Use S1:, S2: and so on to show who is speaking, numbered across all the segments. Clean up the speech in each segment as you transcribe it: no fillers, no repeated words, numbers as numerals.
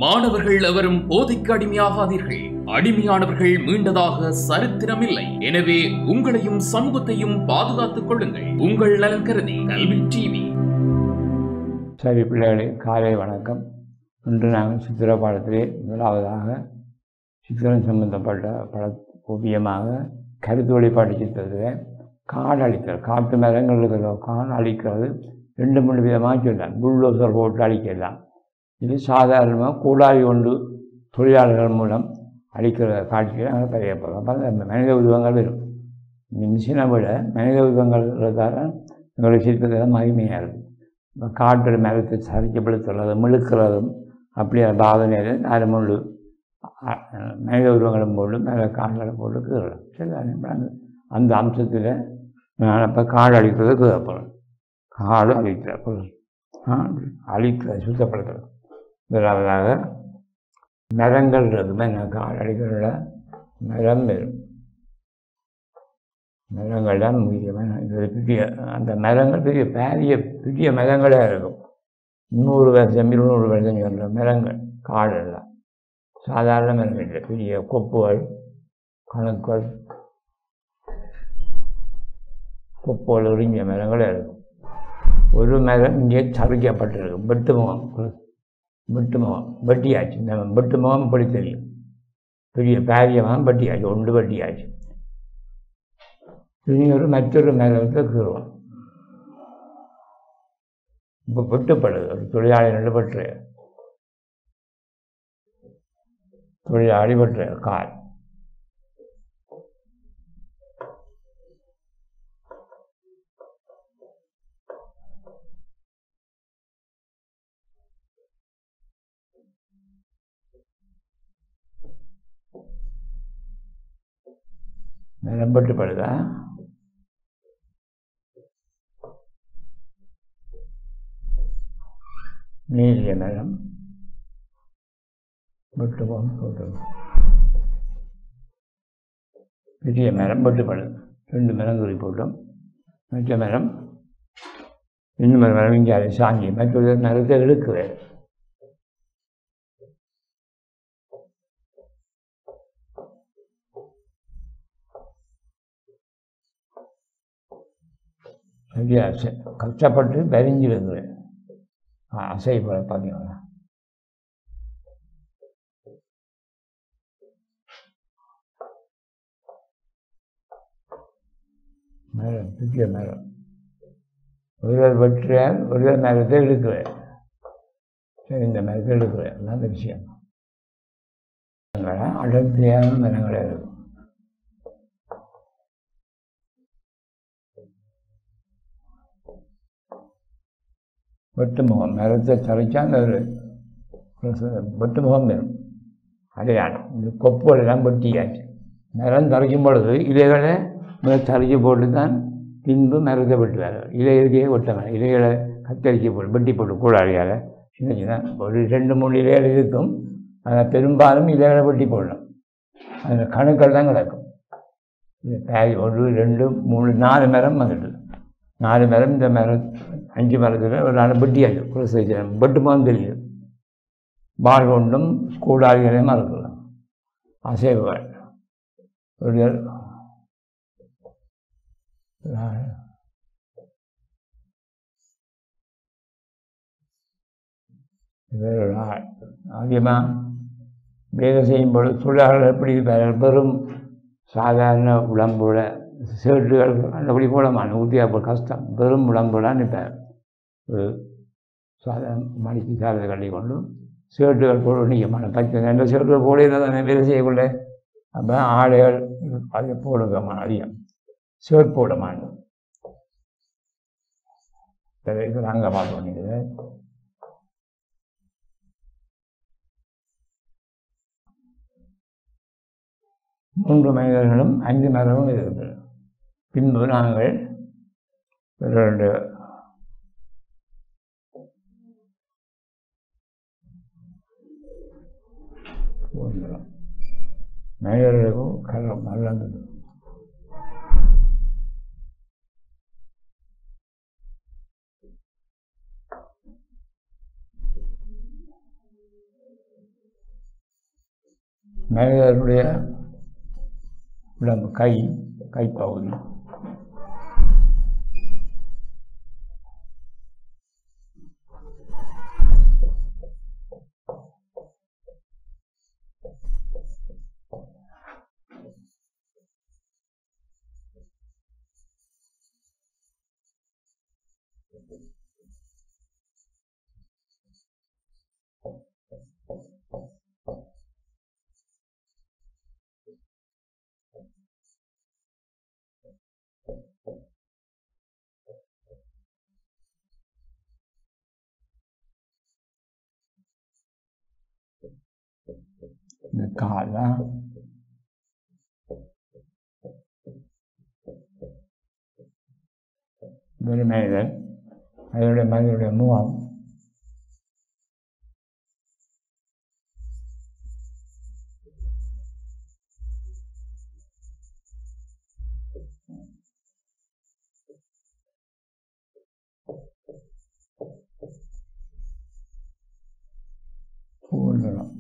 S1: மாணவர்கள் எவரும் போதைக்கு அடிமையாகாதீர்கள். அடிமையானவர்கள் மீண்டதாக சரித்திரமில்லை. எனவே உங்களையும் சமூகத்தையும் பாதுகாத்துக் கொள்ளுங்கள். உங்கள் நலன் கருதி கல்வி டிவி.
S2: சரி பிள்ளைகளே, காலை வணக்கம். இன்று நாங்கள் சித்திர பாடத்திலே முதலாவதாக சித்திரம் சம்பந்தப்பட்ட ஓவியமாக கருத்து வழிபாட்டு சித்திரத்தில் காடு அழித்தல், காட்டு மரங்கள் இருக்கிற காடு அழிக்கிறது 2-3 விதமாக சொல்லலாம். புல்டோசர் போட்டு அழிக்கலாம். இது சாதாரணமாக கூடாரி கொண்டு தொழிலாளர்கள் மூலம் அழிக்கிற காட்சிகளை நாங்கள் பதியப்படுறோம். அப்போ அந்த மனித உருவங்கள் வரும். மிஷினை விட மனித உருவங்கள் இருக்கிறதால எங்களுடைய சிற்பத்தில் மகிமையாக இருக்கும். இப்போ காட்டு மரத்தை சரிக்கப்படுத்துறது, மிழுக்கிறதும் அப்படி பாவனையில் நாலு முள்ளு மனித உருவங்களும் போட்டு மேலே காடுகளை போட்டு கீறலாம். சரி, அந்த அம்சத்தில் நான் இப்போ காடு அழிக்கிறது கீறப்படுறேன். காடு அழிக்கிற அழிக்கிற சுத்தப்படுத்துறது. முதலாவதாக மரங்கள் இருக்குமே, காடு அழிக்கிறத மரம் வரும். மரங்கள் தான் முக்கியமான பெரிய அந்த மரங்கள் பெரிய மரங்களாக இருக்கும். 100 வருஷம் 200 வருஷம் சொல்கிற மரங்கள் காடெல்லாம் சாதாரண மரங்கள் இல்லை. பெரிய கொப்புகள், கணக்குகள், கொப்புகள் உறிஞ்ச மரங்களாக இருக்கும். ஒரு மரம் இங்கே சரிக்கப்பட்டிருக்கும். வெட்டியாச்சு. இந்த வெட்டு முகம் இப்படி தெரியும். பெரிய மகம் வெட்டியாச்சு, ஒன்று வெட்டியாச்சு. மற்றொரு மரத்தை கீறுவோம். இப்போ வெட்டுப்படுது. ஒரு தொழிலாளி வெட்டுற கால். மரம் வெட்டுப்படுதா? நீலிய மரம் வெட்டுவோம் போட்டுருவோம். பெரிய மரம் வெட்டுப்படுது. 2 மரம் குறி போட்டோம். மற்ற மரம் இன்னும் மரம் இங்கே சாங்கி மற்றொரு மரத்தை இழுக்குவேன். சரியா கஷ்டப்பட்டு பறிஞ்சிருக்குவேன். அசை போல பார்த்தீங்களா? மரம் பெரிய மரம் ஒருவர் வெட்டுறார், ஒருவர் மரத்தை இழுக்குவேன். சரி, இந்த மரத்தை இழுக்குவேன். நல்ல விஷயம். அடர்த்தியான மரங்களே இருக்கும். வெட்டுமுகம் மரத்தை தரைச்சா அந்த ஒரு வெட்டுமுகம் வரும். அடையாளம். இந்த கொப்புகளெல்லாம் வெட்டியாச்சு. மரம் தரைக்கும் பொழுது இலைகளை தரைச்சி போட்டு தான் பின்பு மரத்தை வெட்டுவார். இலையிலேயே வெட்டணும். இலைகளை கத்தரிச்சு போட்டு வெட்டி போட்டு கூடாரியால் சின்ன சின்ன ஒரு 2-3 இலைகள் இருக்கும். அதை பெரும்பாலும் இலைகளை வெட்டி போடணும். அதில் கணுக்கள் தான் கிடக்கும். 1 2 3 4 மரம் வந்துட்டு 4 மரம். இந்த மரம் 5 மரத்தில் ஒரு 4 வெட்டியாச்சு. குறைச்சி வெட்டுமான்னு தெரியும். பால் கொண்டும் கூடாரிகளையும் மறக்கலாம். அசைவுகள் ஒரு அதிகமாக வேலை செய்யும் பொழுது தொழிலாளர்கள் எப்படி பெரும் சாதாரண உடம்புல சேட்டுகள் அப்படி போடமான ஊற்றியா கஷ்டம். பெரும் உடம்புலாம் நிற்பார். ஒரு சாதாரண மணிக்கு சாதனை கட்டி கொண்டு சேட்டுகள் போட நிற்கமான பச்சை நல்ல சேட்டுகள் போட தானே வேலை செய்யக்குள்ள. அப்போ ஆடைகள் அதை போடுங்கம்மா அதிகம். சேட் போட மாட்டோம். இது நாங்கள் பார்க்க வேண்டியது. மூன்று மனிதர்களும் 5 மரமும் இருக்குது. பின்பு நாங்கள் 2 மனிதர்களுக்கும் கலம் நல்லது. மனிதருடைய உடம்பு கைப்பகுதி இந்த கால் மனிதன் அதனுடைய மனிதனுடைய முகம் பூர்ணம்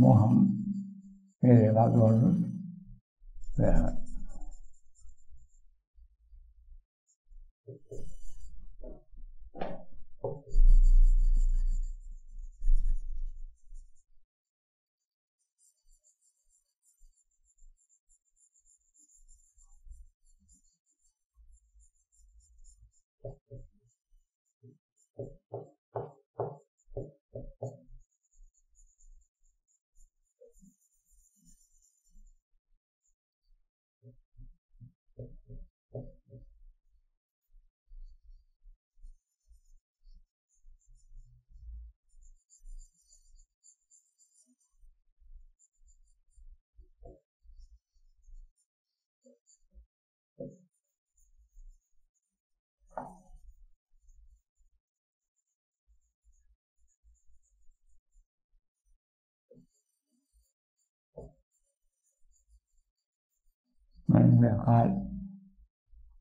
S2: முகம் இதை பார்த்துக்கொண்டு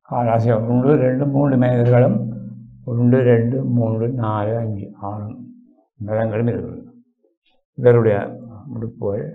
S2: கால் அசைவம் 1 2 3 மனிதர்களும் 1 2 3 4 5 6 நிறங்களும் இருக்கிறது. இவருடைய உடுப்புகள்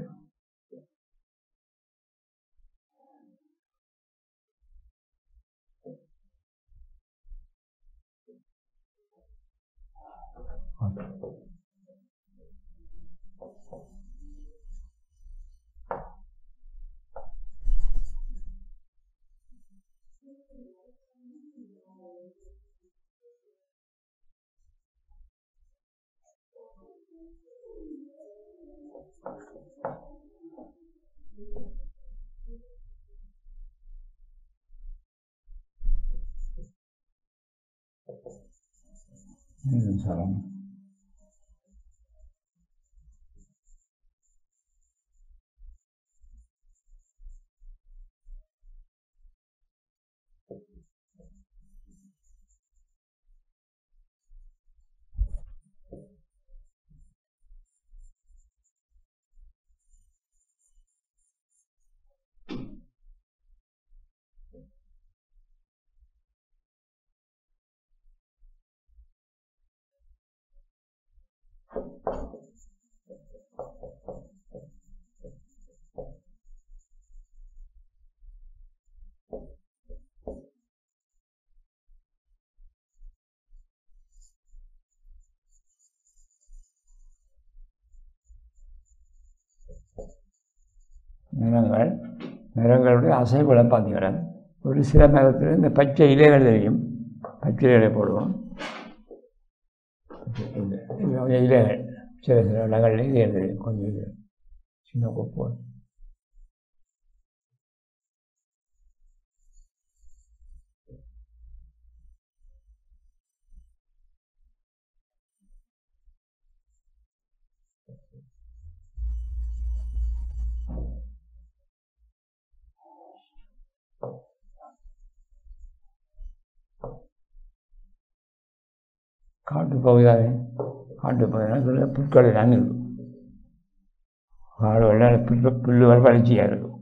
S2: சரம் நிறங்களுடைய அசைவுகளை பார்த்தீங்கன்னா ஒரு சில மரத்தில் இந்த பச்சை இலைகள் தெரியும். பச்சை இலை போடுவோம். இலைகள் சில இடங்கள்ல இது தெரியும். கொஞ்சம் இது சின்ன கொப்பு காட்டு பகுதியாகவே காட்டு பகுதினா புற்கள் எல்லாம் இருக்கும். காடு வெள்ளம் புல்லுகள் வளர்ச்சியாக இருக்கும்.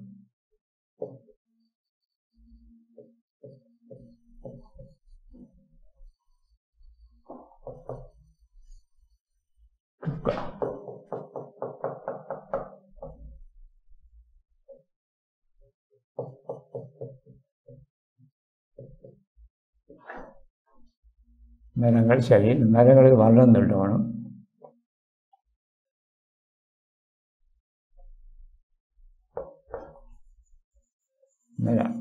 S2: மரங்கள் சரி, மரங்களுக்கு வளர்ந்து விட்டணும். மரம்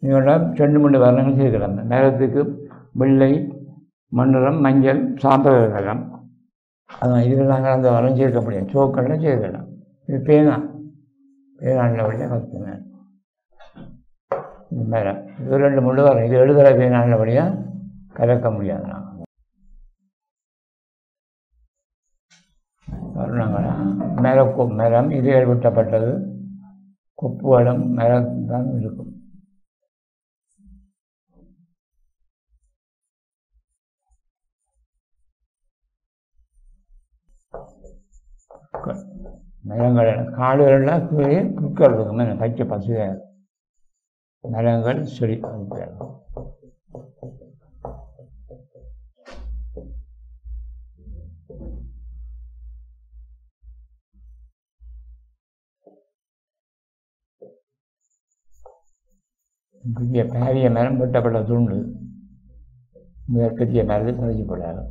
S2: இவெல்லாம் 2-3 வர்ணங்கள் சேர்க்கலாம். நேரத்துக்கு வெள்ளை, மண்ணிறம், மஞ்சள், சாம்பல் இருக்கலாம். அதான் இதில் நாங்கள் அந்த வரம் சேர்க்க முடியும். சோக்கெல்லாம் சேர்க்கலாம். இது பேனாண்டில் வழியாக கற்றுனேன். இது மேலே இது 2-3 வரும். இது எழுதுகிற பேனாண்டில் வழியாக கலக்க முடியாது. நாங்கள் வர்ணங்களா மேலே மரம் இது ஏற்பட்டப்பட்டது. கொப்புகளும் மரம் தான் இருக்கும். மரங்கள் காடுகளில் கீழே புற்கள் இருக்கும். பச்சை பசுமையாக மரங்கள் செடி பெரிய பெரிய மரம் வெட்டப்பட்ட துண்டு மிகப்பெரிய மரத்தை பதிச்சு போடாது.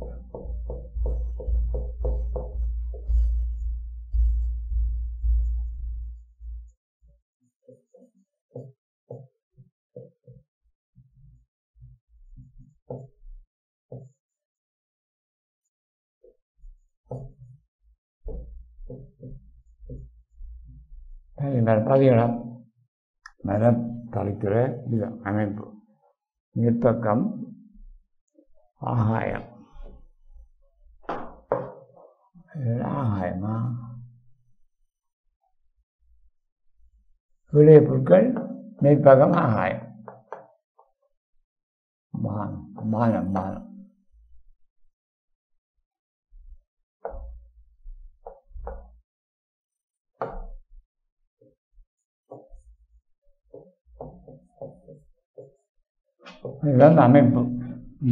S2: பார்த்தீங்கன்னா மரம் தலைக்கிற இது அமைப்பு. நிற்பக்கம் ஆகாயம். ஆகாயமா கீழே பொருட்கள், மேற்பக்கம் ஆகாயம். பானம் இதுதான் அமைப்பு.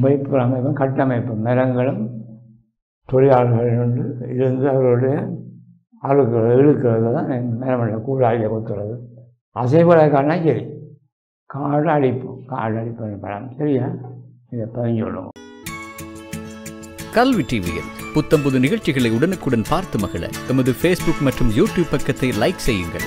S2: வைப்பு அமைப்பு, கட்டமைப்பு. மரங்களும் தொழிலாளர்கள் இருந்து அவர்களுடைய இழுக்கிறது தான் மேலே கூடாளியில் கொத்துறது. அசைவடைக்கானா சரி, காடு அடிப்பு படம் சரியா, இதை பதிஞ்சு விடுவோம்.
S3: கல்வி டிவியில் புத்தம்புது நிகழ்ச்சிகளை உடனுக்குடன் பார்த்து மகிழ எமது ஃபேஸ்புக் மற்றும் யூடியூப் பக்கத்தை லைக் செய்யுங்கள்.